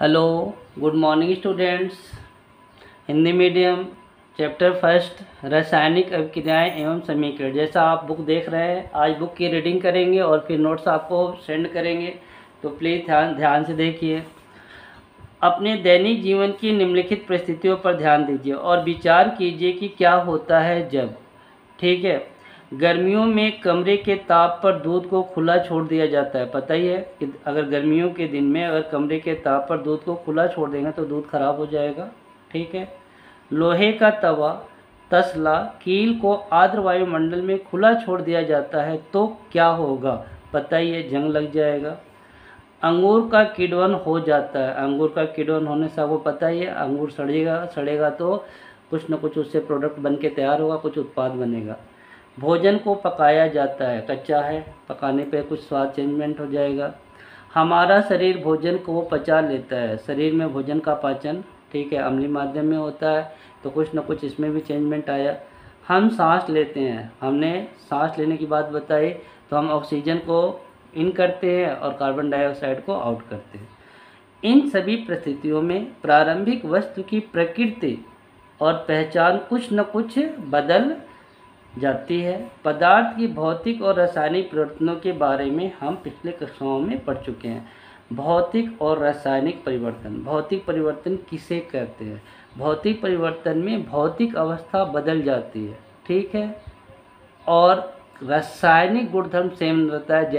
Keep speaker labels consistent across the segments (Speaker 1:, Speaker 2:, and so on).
Speaker 1: Hello, good morning students. Hindi medium chapter first रासायनिक अभिक्रियाएं एवं समीकरण। जैसा आप बुक देख रहे हैं, आज बुक की रीडिंग करेंगे और फिर नोट्स आपको सेंड करेंगे, तो प्लीज़ ध्यान से देखिए। अपने दैनिक जीवन की निम्नलिखित परिस्थितियों पर ध्यान दीजिए और विचार कीजिए कि क्या होता है जब, ठीक है, गर्मियों में कमरे के ताप पर दूध को खुला छोड़ दिया जाता है। पता ही है कि अगर गर्मियों के दिन में अगर कमरे के ताप पर दूध को खुला छोड़ देंगे तो दूध खराब हो जाएगा, ठीक है। लोहे का तवा, तसला, कील को आर्द्र वायुमंडल में खुला छोड़ दिया जाता है तो क्या होगा? पता ही है, जंग लग जाएगा। अंगूर का किण्वन हो जाता है, अंगूर का किण्वन होने से आपको पता ही है, अंगूर सड़ेगा तो कुछ न कुछ उससे प्रोडक्ट बन के तैयार होगा, कुछ उत्पाद बनेगा। भोजन को पकाया जाता है, कच्चा है, पकाने पे कुछ स्वाद चेंजमेंट हो जाएगा। हमारा शरीर भोजन को पचा लेता है, शरीर में भोजन का पाचन, ठीक है, अम्लीय माध्यम में होता है, तो कुछ न कुछ इसमें भी चेंजमेंट आया। हम सांस लेते हैं, हमने सांस लेने की बात बताई, तो हम ऑक्सीजन को इन करते हैं और कार्बन डाइऑक्साइड को आउट करते हैं। इन सभी परिस्थितियों में प्रारंभिक वस्तु की प्रकृति और पहचान कुछ न कुछ बदल जाती है। पदार्थ की भौतिक और रासायनिक परिवर्तनों के बारे में हम पिछले कक्षाओं में पढ़ चुके हैं। भौतिक और रासायनिक परिवर्तन, भौतिक परिवर्तन किसे कहते हैं? भौतिक परिवर्तन में भौतिक अवस्था बदल जाती है, ठीक है, और रासायनिक गुणधर्म सेम रहता है।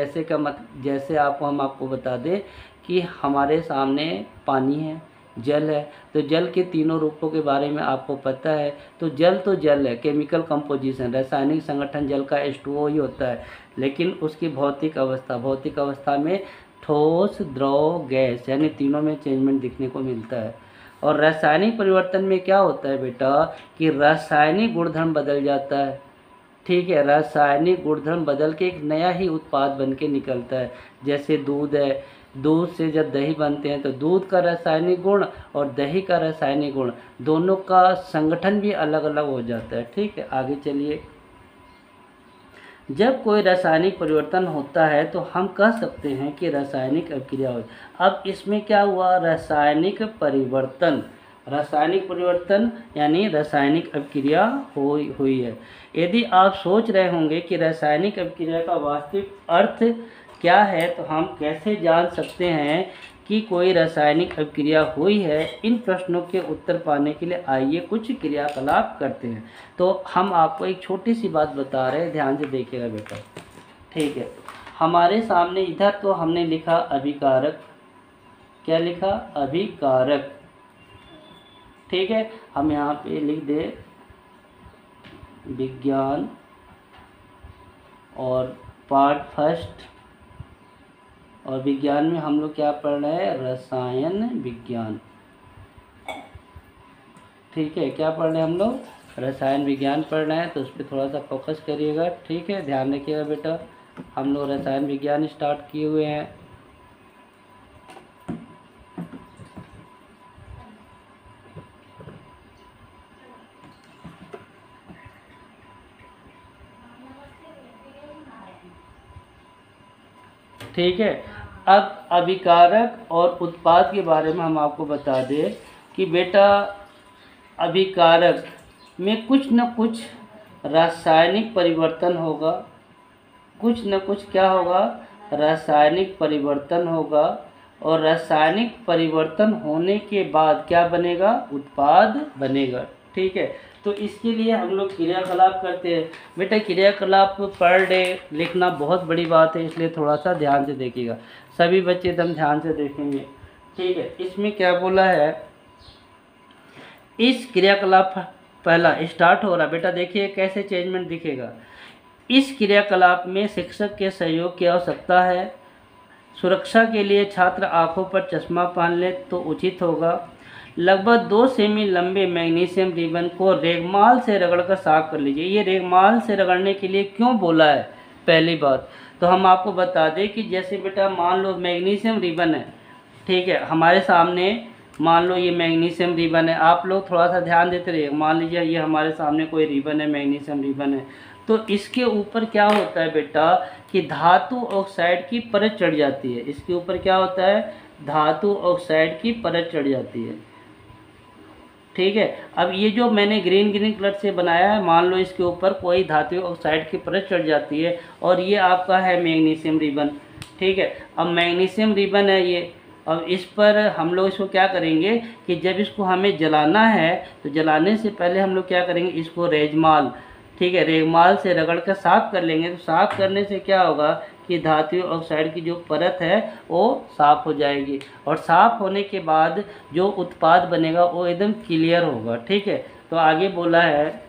Speaker 1: जैसे हम आपको बता दें कि हमारे सामने पानी है, जल है, तो जल के तीनों रूपों के बारे में आपको पता है। तो जल है, केमिकल कंपोजिशन, रासायनिक संगठन जल का H2O ही होता है, लेकिन उसकी भौतिक अवस्था में ठोस, द्रव, गैस, यानी तीनों में चेंजमेंट दिखने को मिलता है। और रासायनिक परिवर्तन में क्या होता है बेटा कि रासायनिक गुणधर्म बदल जाता है, ठीक है, रासायनिक गुणधर्म बदल के एक नया ही उत्पाद बन के निकलता है। जैसे दूध है, दूध से जब दही बनते हैं तो दूध का रासायनिक गुण और दही का रासायनिक गुण दोनों का संगठन भी अलग अलग हो जाता है, ठीक है। आगे चलिए, जब कोई रासायनिक परिवर्तन होता है तो हम कह सकते हैं कि रासायनिक अभिक्रिया हुई। अब इसमें क्या हुआ? रासायनिक परिवर्तन यानी रासायनिक अभिक्रिया हुई है। यदि आप सोच रहे होंगे कि रासायनिक अभिक्रिया का वास्तविक अर्थ क्या है, तो हम कैसे जान सकते हैं कि कोई रासायनिक अभिक्रिया हुई है? इन प्रश्नों के उत्तर पाने के लिए आइए कुछ क्रियाकलाप करते हैं। तो हम आपको एक छोटी सी बात बता रहे हैं, ध्यान से देखिएगा बेटा, ठीक है। हमारे सामने इधर तो हमने लिखा अभिकारक, क्या लिखा? अभिकारक, ठीक है। हम यहाँ पे लिख दे विज्ञान और पार्ट फर्स्ट, और विज्ञान में हम लोग क्या पढ़ रहे हैं? रसायन विज्ञान, ठीक है। क्या पढ़ रहे हैं हम लोग? रसायन विज्ञान पढ़ रहे हैं, तो उस पर थोड़ा सा फोकस करिएगा, ठीक है, ध्यान रखिएगा बेटा। हम लोग रसायन विज्ञान स्टार्ट किए हुए हैं। ठीक है, अब अभिकारक और उत्पाद के बारे में हम आपको बता दें कि बेटा अभिकारक में कुछ न कुछ रासायनिक परिवर्तन होगा, कुछ न कुछ क्या होगा? रासायनिक परिवर्तन होगा, और रासायनिक परिवर्तन होने के बाद क्या बनेगा? उत्पाद बनेगा, ठीक है। तो इसके लिए हम लोग क्रियाकलाप करते हैं। बेटा क्रियाकलाप पर डे लिखना बहुत बड़ी बात है, इसलिए थोड़ा सा ध्यान से देखिएगा, सभी बच्चे एकदम ध्यान से देखेंगे, ठीक है। इसमें क्या बोला है? इस क्रियाकलाप पहला स्टार्ट हो रहा, बेटा देखिए कैसे चेंजमेंट दिखेगा। इस क्रियाकलाप में शिक्षक के सहयोग की आवश्यकता है। सुरक्षा के लिए छात्र आंखों पर चश्मा पहन ले तो उचित होगा। लगभग 2 सेमी लंबे मैग्नीशियम रिबन को रेगमाल से रगड़कर साफ कर लीजिए। ये रेगमाल से रगड़ने के लिए क्यों बोला है? पहली बात तो हम आपको बता दें कि जैसे बेटा मान लो मैग्नीशियम रिबन है, ठीक है, हमारे सामने मान लो ये मैग्नीशियम रिबन है, आप लोग थोड़ा सा ध्यान देते रहिए। मान लीजिए ये हमारे सामने कोई रिबन है, मैग्नीशियम रिबन है, तो इसके ऊपर क्या होता है बेटा कि धातु ऑक्साइड की परत चढ़ जाती है। इसके ऊपर क्या होता है? धातु ऑक्साइड की परत चढ़ जाती है। ठीक है, अब ये जो मैंने ग्रीन कलर से बनाया है, मान लो इसके ऊपर कोई धातु ऑक्साइड की परत चढ़ जाती है और ये आपका है मैग्नीशियम रिबन। ठीक है, अब मैग्नीशियम रिबन है ये। अब इस पर हम लोग इसको क्या करेंगे कि जब इसको हमें जलाना है तो जलाने से पहले हम लोग क्या करेंगे, इसको रेजमाल, ठीक है, रेगमाल से रगड़ कर साफ़ कर लेंगे। तो साफ़ करने से क्या होगा कि धातु ऑक्साइड की जो परत है वो साफ़ हो जाएगी और साफ़ होने के बाद जो उत्पाद बनेगा वो एकदम क्लियर होगा। ठीक है, तो आगे बोला है,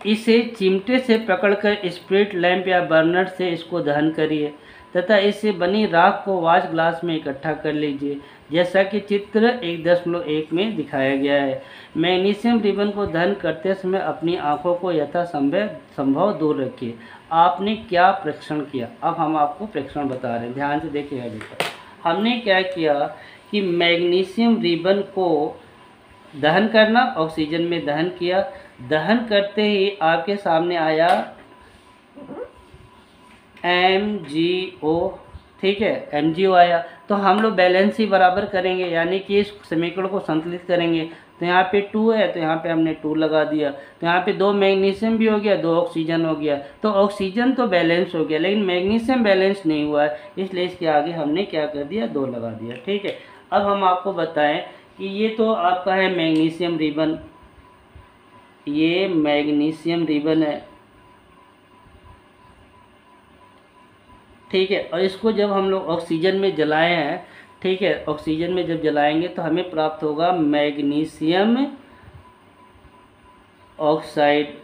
Speaker 1: इसे चिमटे से पकड़कर स्प्रिट लैंप या बर्नर से इसको दहन करिए तथा इससे बनी राख को वॉश ग्लास में इकट्ठा कर लीजिए, जैसा कि चित्र 1.1 में दिखाया गया है। मैग्नीशियम रिबन को दहन करते समय अपनी आंखों को यथासंभव दूर रखिए। आपने क्या परीक्षण किया? अब हम आपको परीक्षण बता रहे हैं, ध्यान से देखिएगा बेटा। हमने क्या किया कि मैग्नीशियम रिबन को दहन करना, ऑक्सीजन में दहन किया। दहन करते ही आपके सामने आया MgO, ठीक है, MgO आया। तो हम लोग बैलेंस ही बराबर करेंगे, यानी कि इस समीकरण को संतुलित करेंगे। तो यहाँ पे 2 है तो यहाँ पे हमने 2 लगा दिया। तो यहाँ पे 2 मैग्नीशियम भी हो गया, 2 ऑक्सीजन हो गया। तो ऑक्सीजन तो बैलेंस हो गया, लेकिन मैग्नीशियम बैलेंस नहीं हुआ है, इसलिए इसके आगे हमने क्या कर दिया, 2 लगा दिया। ठीक है, अब हम आपको बताएं कि ये तो आपका है मैग्नीशियम रिबन, ये मैग्नीशियम रिबन है। ठीक है, और इसको जब हम लोग ऑक्सीजन में जलाए हैं, ठीक है, ऑक्सीजन में जब जलाएंगे तो हमें प्राप्त होगा मैग्नीशियम ऑक्साइड।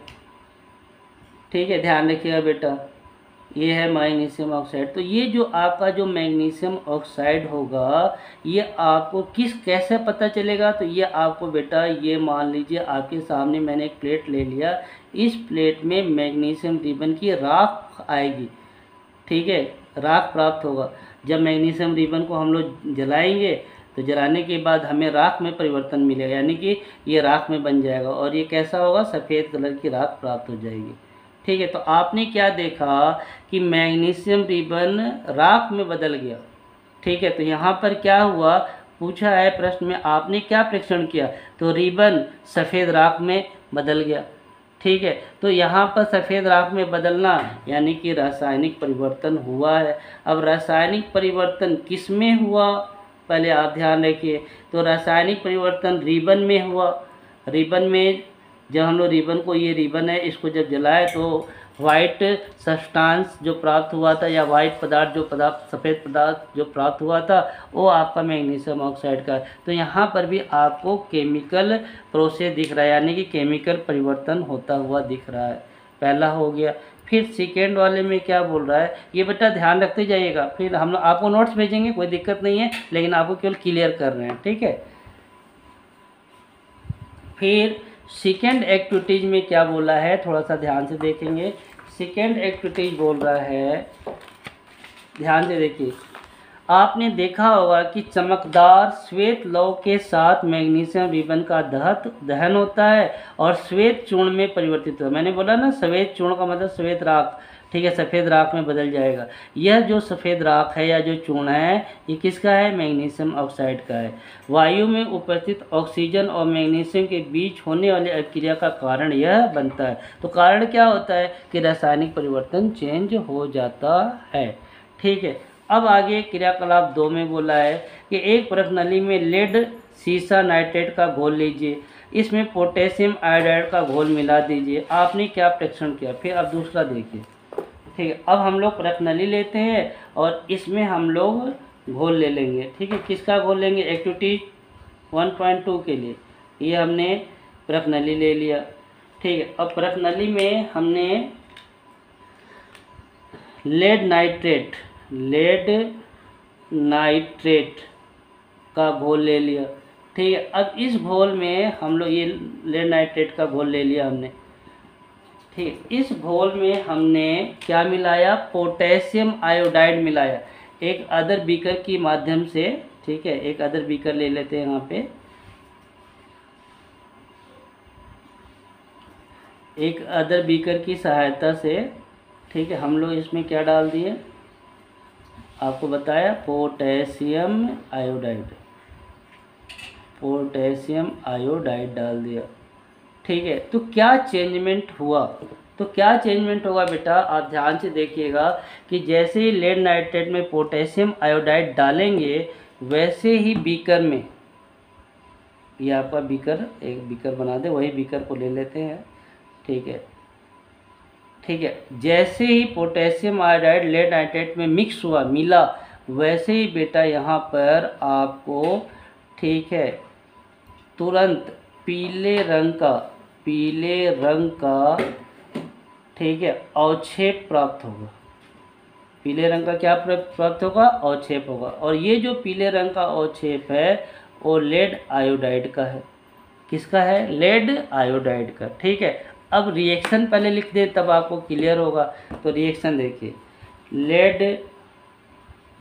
Speaker 1: ठीक है, ध्यान रखिएगा बेटा, ये है मैग्नीशियम ऑक्साइड। तो ये जो आपका जो मैग्नीशियम ऑक्साइड होगा, ये आपको कैसे पता चलेगा? तो ये आपको बेटा, ये मान लीजिए आपके सामने मैंने एक प्लेट ले लिया, इस प्लेट में मैग्नीशियम रिबन की राख आएगी। ठीक है, राख प्राप्त होगा। जब मैग्नीशियम रिबन को हम लोग जलाएंगे तो जलाने के बाद हमें राख में परिवर्तन मिलेगा, यानी कि ये राख में बन जाएगा और ये कैसा होगा, सफ़ेद कलर की राख प्राप्त हो जाएगी। ठीक है, तो आपने क्या देखा कि मैग्नीशियम रिबन राख में बदल गया। ठीक है, तो यहाँ पर क्या हुआ, पूछा है प्रश्न में, आपने क्या परीक्षण किया? तो रिबन सफ़ेद राख में बदल गया। ठीक है, तो यहाँ पर सफ़ेद राख में बदलना यानी कि रासायनिक परिवर्तन हुआ है। अब रासायनिक परिवर्तन किस में हुआ, पहले आप ध्यान रखिए। तो रासायनिक परिवर्तन रिबन में हुआ। रिबन में जब हम लोग रिबन को, ये रिबन है, इसको जब जलाए तो वाइट सब्सटेंस जो प्राप्त हुआ था, या वाइट पदार्थ सफ़ेद पदार्थ जो प्राप्त हुआ था, वो आपका मैग्नीशियम ऑक्साइड का। तो यहाँ पर भी आपको केमिकल प्रोसेस दिख रहा है, यानी कि केमिकल परिवर्तन होता हुआ दिख रहा है। पहला हो गया। फिर सेकेंड वाले में क्या बोल रहा है, ये बेटा ध्यान रखते जाइएगा, फिर हम लोग आपको नोट्स भेजेंगे, कोई दिक्कत नहीं है, लेकिन आपको केवल क्लियर कर रहे हैं। ठीक है, फिर सेकेंड एक्टिविटीज़ में क्या बोला है, थोड़ा सा ध्यान से देखेंगे। सेकेंड एक्टिविटीज बोल रहा है, ध्यान से देखिए। आपने देखा होगा कि चमकदार श्वेत लौह के साथ मैग्नीशियम रिबन का दहन होता है और श्वेत चूर्ण में परिवर्तित होता है। मैंने बोला ना, श्वेत चूर्ण का मतलब श्वेत राख। ठीक है, सफ़ेद राख में बदल जाएगा। यह जो सफ़ेद राख है या जो चूर्ण है, ये किसका है, मैग्नीशियम ऑक्साइड का है। वायु में उपस्थित ऑक्सीजन और मैग्नीशियम के बीच होने वाली अभिक्रिया का कारण यह बनता है। तो कारण क्या होता है कि रासायनिक परिवर्तन चेंज हो जाता है। ठीक है, अब आगे क्रियाकलाप 2 में बोला है कि एक परख नली में लेड सीसा नाइट्रेट का घोल लीजिए, इसमें पोटेशियम आयोडाइड का घोल मिला दीजिए। आपने क्या परीक्षण किया? फिर अब दूसरा देखिए। ठीक है, अब हम लोग परख नली लेते हैं और इसमें हम लोग घोल ले लेंगे। ठीक है, किसका घोल लेंगे? एक्टिविटी 1.2 के लिए ये हमने परख नली ले लिया। ठीक है, अब परख नली में हमने लेड नाइट्रेट का घोल ले लिया। ठीक है, अब इस घोल में हम लोग ये लेड नाइट्रेट का घोल ले लिया हमने। ठीक, इस घोल में हमने क्या मिलाया? पोटेशियम आयोडाइड मिलाया एक अदर बीकर की माध्यम से। ठीक है, एक अदर बीकर ले लेते हैं यहाँ पे, एक अदर बीकर की सहायता से। ठीक है, हम लोग इसमें क्या डाल दिए? आपको बताया पोटेशियम आयोडाइड, पोटेशियम आयोडाइड डाल दिया। ठीक है, तो क्या चेंजमेंट हुआ, तो क्या चेंजमेंट होगा बेटा, आप ध्यान से देखिएगा कि जैसे ही लेड नाइट्रेट में पोटेशियम आयोडाइड डालेंगे वैसे ही बीकर में, ये आपका बीकर, एक बीकर बना दे, वही बीकर को ले लेते हैं। ठीक है, ठीक है, जैसे ही पोटेशियम आयोडाइड लेड नाइट्रेट में मिक्स हुआ, मिला, वैसे ही बेटा यहाँ पर आपको, ठीक है, तुरंत पीले रंग का, ठीक है, अवक्षेप प्राप्त होगा। पीले रंग का क्या प्राप्त होगा, अवक्षेप होगा। और ये जो पीले रंग का अवक्षेप है वो लेड आयोडाइड का है। किसका है, लेड आयोडाइड का। ठीक है, अब रिएक्शन पहले लिख दे तब आपको क्लियर होगा। तो रिएक्शन देखिए, लेड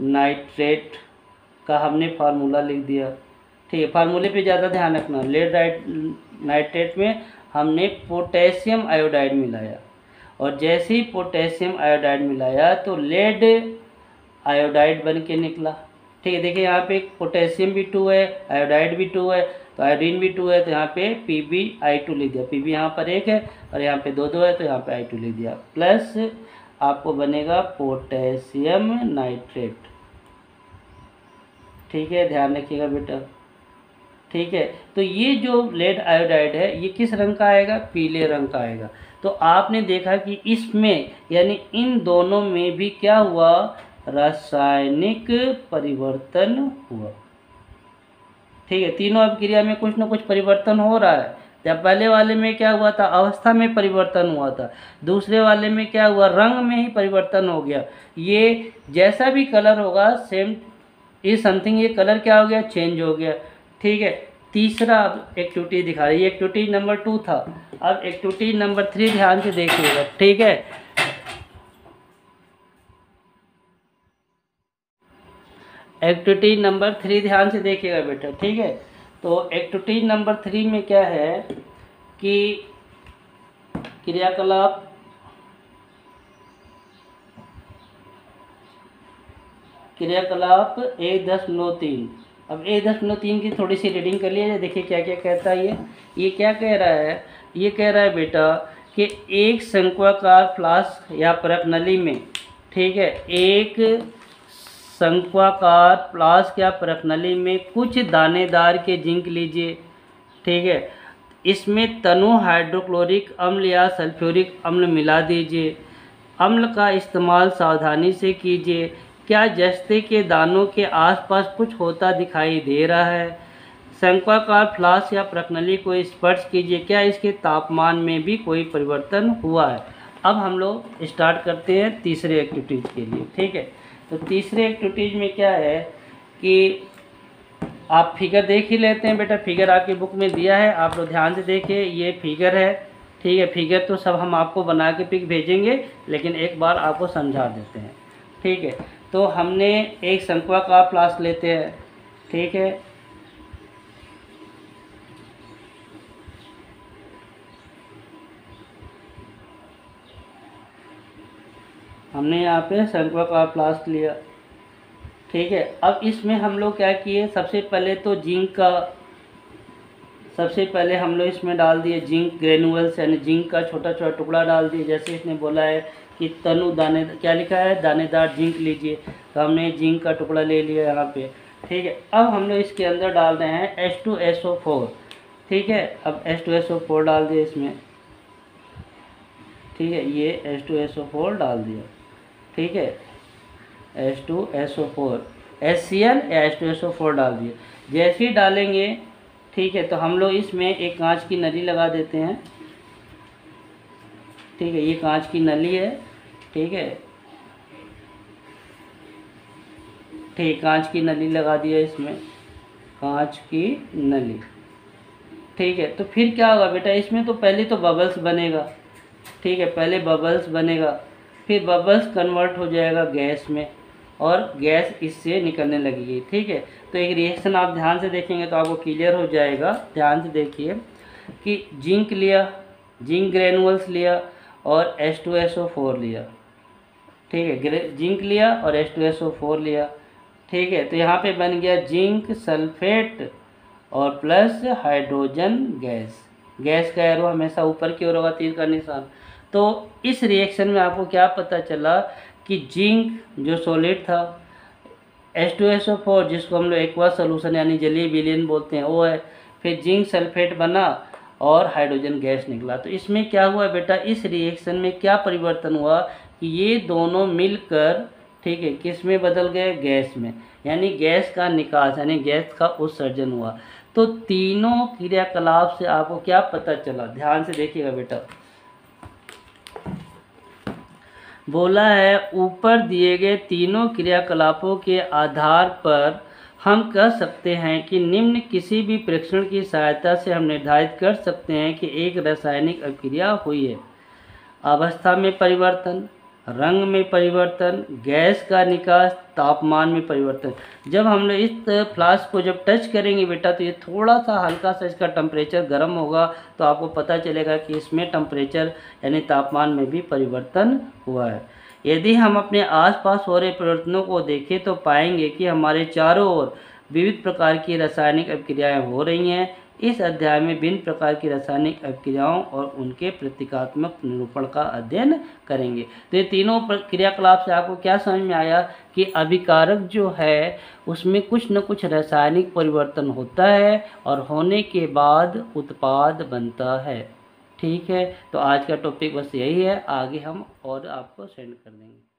Speaker 1: नाइट्रेट का हमने फार्मूला लिख दिया। ठीक है, फार्मूले पे ज़्यादा ध्यान रखना। लेड नाइट्रेट में हमने पोटेशियम आयोडाइड मिलाया, और जैसे ही पोटेशियम आयोडाइड मिलाया तो लेड आयोडाइड बन के निकला। ठीक है, देखिए यहाँ पे पोटेशियम भी 2 है, आयोडाइड भी 2 है, तो आयोडीन भी 2 है, तो यहाँ पे PbI2 लिख दिया। Pb यहाँ पर 1 है और यहाँ पे 2 है, तो यहाँ पे I2 लिख दिया। प्लस आपको बनेगा पोटेशियम नाइट्रेट। ठीक है, ध्यान रखिएगा बेटा। ठीक है, तो ये जो लेड आयोडाइड है ये किस रंग का आएगा, पीले रंग का आएगा। तो आपने देखा कि इसमें यानी इन दोनों में भी क्या हुआ, रासायनिक परिवर्तन हुआ। ठीक है, तीनों अभिक्रिया में कुछ न कुछ परिवर्तन हो रहा है। जब पहले वाले में क्या हुआ था, अवस्था में परिवर्तन हुआ था, दूसरे वाले में क्या हुआ, रंग में ही परिवर्तन हो गया। ये जैसा भी कलर होगा सेम इज समथिंग, ये कलर क्या हो गया, चेंज हो गया। ठीक है, तीसरा अब एक्टिविटी दिखा रही है, एक्टिविटी नंबर 2 था। अब एक्टिविटी नंबर 3 ध्यान से देखिएगा। ठीक है, एक्टिविटी नंबर 3 ध्यान से देखिएगा बेटा। ठीक है, तो एक्टिविटी नंबर 3 में क्या है कि क्रियाकलाप क्रियाकलाप 1.3। अब 1.3 की थोड़ी सी रीडिंग कर लीजिए, देखिए क्या क्या कहता है। ये क्या कह रहा है, ये कह रहा है बेटा कि एक शंक्वाकार फ्लास्क या प्रकनली में, ठीक है, एक शंक्वाकार फ्लास्क या प्रकनली में कुछ दानेदार के जिंक लीजिए। ठीक है, इसमें तनु हाइड्रोक्लोरिक अम्ल या सल्फ्यूरिक अम्ल मिला दीजिए। अम्ल का इस्तेमाल सावधानी से कीजिए। क्या जस्ते के दानों के आसपास कुछ होता दिखाई दे रहा है? शंक्वाकार फ्लास्क या प्रकनली को स्पर्श कीजिए, क्या इसके तापमान में भी कोई परिवर्तन हुआ है? अब हम लोग स्टार्ट करते हैं तीसरे एक्टिविटीज़ के लिए। ठीक है, तो तीसरे एक्टिविटीज़ में क्या है कि आप फिगर देख ही लेते हैं बेटा, फिगर आपकी बुक में दिया है, आप लोग ध्यान से देखिए। ये फिगर है, ठीक है, फिगर तो सब हम आपको बना के पिक भेजेंगे, लेकिन एक बार आपको समझा देते हैं। ठीक है, तो हमने एक शंक्वाकार फ्लास्क लेते हैं। ठीक है, हमने यहाँ पे शंक्वाकार फ्लास्क लिया। ठीक है, अब इसमें हम लोग क्या किए, सबसे पहले तो जिंक का, सबसे पहले हम लोग इसमें डाल दिए जिंक ग्रेनुअल्स, यानी जिंक का छोटा छोटा टुकड़ा डाल दिए। जैसे इसने बोला है कि तनु दाने, क्या लिखा है, दानेदार जिंक लीजिए, तो हमने जिंक का टुकड़ा ले लिया यहाँ पे। ठीक है, अब हम लोग इसके अंदर डाल रहे हैं H2SO4। ठीक है, अब H2SO4 डाल दिए इसमें। ठीक है, ये H2SO4 डाल दिया। ठीक है, H2SO4 HCl या H2SO4 डाल दिए। जैसे ही डालेंगे, ठीक है, तो हम लोग इसमें एक कांच की नली लगा देते हैं। ठीक है, ये कांच की नली है। ठीक है, ठीक, कांच की नली लगा दिया इसमें, कांच की नली। ठीक है, तो फिर क्या होगा बेटा, इसमें तो पहले तो बबल्स बनेगा। ठीक है, पहले बबल्स बनेगा, फिर बबल्स कन्वर्ट हो जाएगा गैस में, और गैस इससे निकलने लगेगी। ठीक है, तो एक रिएक्शन आप ध्यान से देखेंगे तो आपको क्लियर हो जाएगा। ध्यान से देखिए कि जिंक लिया, जिंक ग्रेनुअल्स लिया और H2SO4 लिया। ठीक है, जिंक लिया और H2SO4 लिया। ठीक है, तो यहाँ पे बन गया जिंक सल्फेट और प्लस हाइड्रोजन गैस। गैस का एरो हमेशा ऊपर की ओर होगा, तीर का निशान। तो इस रिएक्शन में आपको क्या पता चला कि जिंक जो सॉलिड था, H2SO4 जिसको हम लोग एक्वा सोल्यूशन यानी जलीय विलीन बोलते हैं वो है, फिर जिंक सल्फेट बना और हाइड्रोजन गैस निकला। तो इसमें क्या हुआ बेटा, इस रिएक्शन में क्या परिवर्तन हुआ कि ये दोनों मिलकर, ठीक है, किस में बदल गए, गैस में, यानी गैस का निकास यानी गैस का उत्सर्जन हुआ। तो तीनों क्रियाकलाप से आपको क्या पता चला, ध्यान से देखिएगा बेटा। बोला है ऊपर दिए गए तीनों क्रियाकलापों के आधार पर हम कह सकते हैं कि निम्न किसी भी परीक्षण की सहायता से हम निर्धारित कर सकते हैं कि एक रासायनिक अभिक्रिया हुई है। अवस्था में परिवर्तन, रंग में परिवर्तन, गैस का निकास, तापमान में परिवर्तन। जब हम लोग इस फ्लास्क को जब टच करेंगे बेटा तो ये थोड़ा सा हल्का सा इसका टेम्परेचर गर्म होगा, तो आपको पता चलेगा कि इसमें टेम्परेचर यानी तापमान में भी परिवर्तन हुआ है। यदि हम अपने आसपास हो रहे परिवर्तनों को देखें तो पाएंगे कि हमारे चारों ओर विविध प्रकार की रासायनिक अभिक्रियाएँ हो रही हैं। इस अध्याय में विभिन्न प्रकार की रासायनिक अभिक्रियाओं और उनके प्रतीकात्मक निरूपण का अध्ययन करेंगे। तो ये तीनों क्रियाकलाप से आपको क्या समझ में आया कि अभिकारक जो है उसमें कुछ न कुछ रासायनिक परिवर्तन होता है और होने के बाद उत्पाद बनता है। ठीक है, तो आज का टॉपिक बस यही है, आगे हम और आपको सेंड कर देंगे।